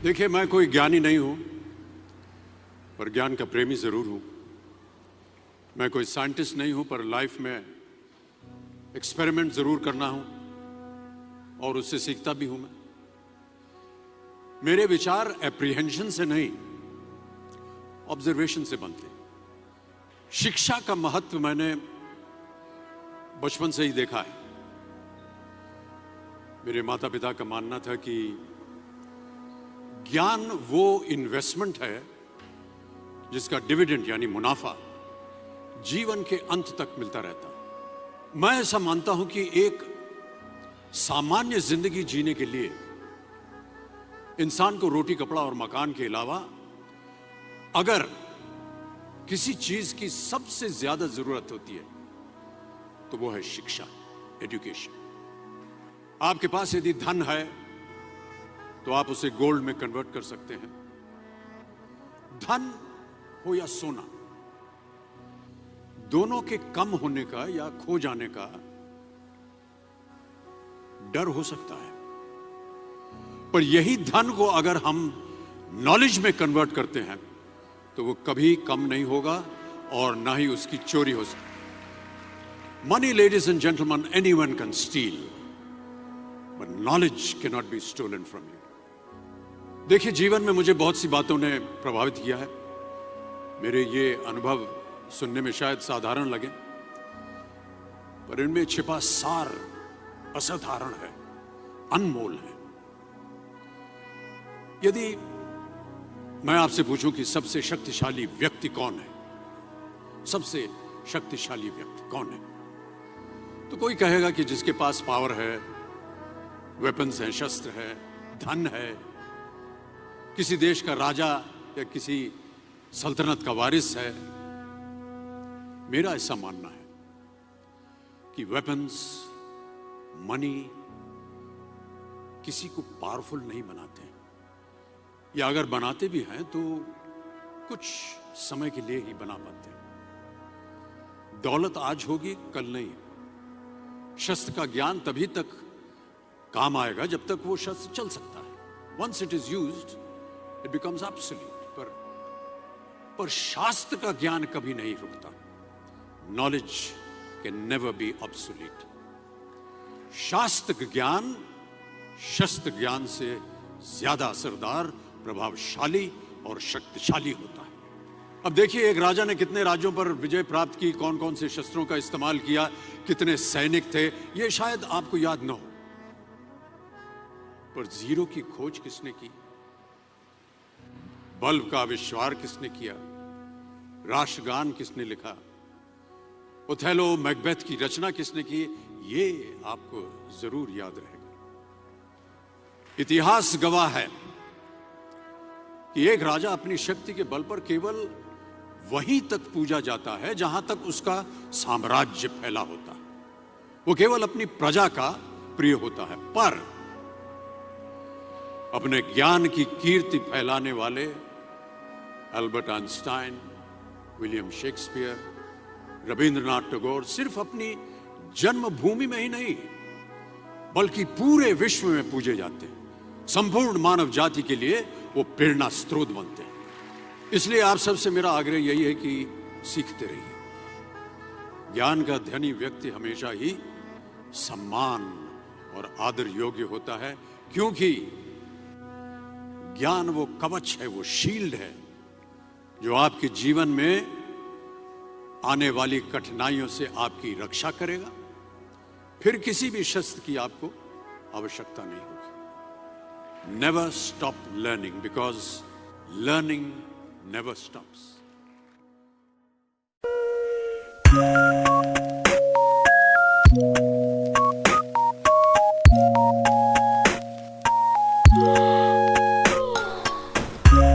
देखिए, मैं कोई ज्ञानी नहीं हूं, पर ज्ञान का प्रेमी जरूर हूं। मैं कोई साइंटिस्ट नहीं हूं, पर लाइफ में एक्सपेरिमेंट जरूर करना हूं और उससे सीखता भी हूं। मेरे विचार एप्रीहेंशन से नहीं, ऑब्जर्वेशन से बनते हैं। शिक्षा का महत्व मैंने बचपन से ही देखा है। मेरे माता पिता का मानना था कि ज्ञान वो इन्वेस्टमेंट है जिसका डिविडेंड यानी मुनाफा जीवन के अंत तक मिलता रहता है। मैं ऐसा मानता हूं कि एक सामान्य जिंदगी जीने के लिए इंसान को रोटी कपड़ा और मकान के अलावा अगर किसी चीज की सबसे ज्यादा जरूरत होती है तो वो है शिक्षा, एजुकेशन। आपके पास यदि धन है तो आप उसे गोल्ड में कन्वर्ट कर सकते हैं। धन हो या सोना, दोनों के कम होने का या खो जाने का डर हो सकता है, पर यही धन को अगर हम नॉलेज में कन्वर्ट करते हैं तो वो कभी कम नहीं होगा और ना ही उसकी चोरी हो सकती। Money, ladies and gentleman, anyone can steal, but knowledge can not be stolen from you. देखिए, जीवन में मुझे बहुत सी बातों ने प्रभावित किया है। मेरे ये अनुभव सुनने में शायद साधारण लगे, पर इनमें छिपा सार असाधारण है, अनमोल है। यदि मैं आपसे पूछूं कि सबसे शक्तिशाली व्यक्ति कौन है, सबसे शक्तिशाली व्यक्ति कौन है, तो कोई कहेगा कि जिसके पास पावर है, वेपन्स है, शस्त्र है, धन है, किसी देश का राजा या किसी सल्तनत का वारिस है। मेरा ऐसा मानना है कि वेपन्स, मनी किसी को पावरफुल नहीं बनाते, या अगर बनाते भी हैं तो कुछ समय के लिए ही बना पाते हैं। दौलत आज होगी, कल नहीं। शस्त्र का ज्ञान तभी तक काम आएगा जब तक वो शस्त्र चल सकता है। Once it is used it becomes absolute. पर शास्त्र का ज्ञान कभी नहीं रुकता। Knowledge can never be obsolete. शास्त्र ज्ञान शस्त्र ज्ञान से ज्यादा असरदार, प्रभावशाली और शक्तिशाली होता है। अब देखिए, एक राजा ने कितने राज्यों पर विजय प्राप्त की, कौन कौन से शस्त्रों का इस्तेमाल किया, कितने सैनिक थे, यह शायद आपको याद न हो, पर जीरो की खोज किसने की, बल्ब का आविष्कार किसने किया, राष्ट्रगान किसने लिखा, ओथेलो, मैकबेथ की रचना किसने की, ये आपको जरूर याद रहेगा। इतिहास गवाह है कि एक राजा अपनी शक्ति के बल पर केवल वहीं तक पूजा जाता है जहां तक उसका साम्राज्य फैला होता है। वो केवल अपनी प्रजा का प्रिय होता है, पर अपने ज्ञान की कीर्ति फैलाने वाले Albert Einstein, William Shakespeare, Rabindranath Tagore सिर्फ अपनी जन्मभूमि में ही नहीं बल्कि पूरे विश्व में पूजे जाते हैं। संपूर्ण मानव जाति के लिए वो प्रेरणा स्रोत बनते हैं। इसलिए आप सबसे मेरा आग्रह यही है कि सीखते रहिए। ज्ञान का धनी व्यक्ति हमेशा ही सम्मान और आदर योग्य होता है, क्योंकि ज्ञान वो कवच है, वो शील्ड है जो आपके जीवन में आने वाली कठिनाइयों से आपकी रक्षा करेगा। फिर किसी भी शस्त्र की आपको आवश्यकता नहीं होगी। Never stop learning, because learning never stops.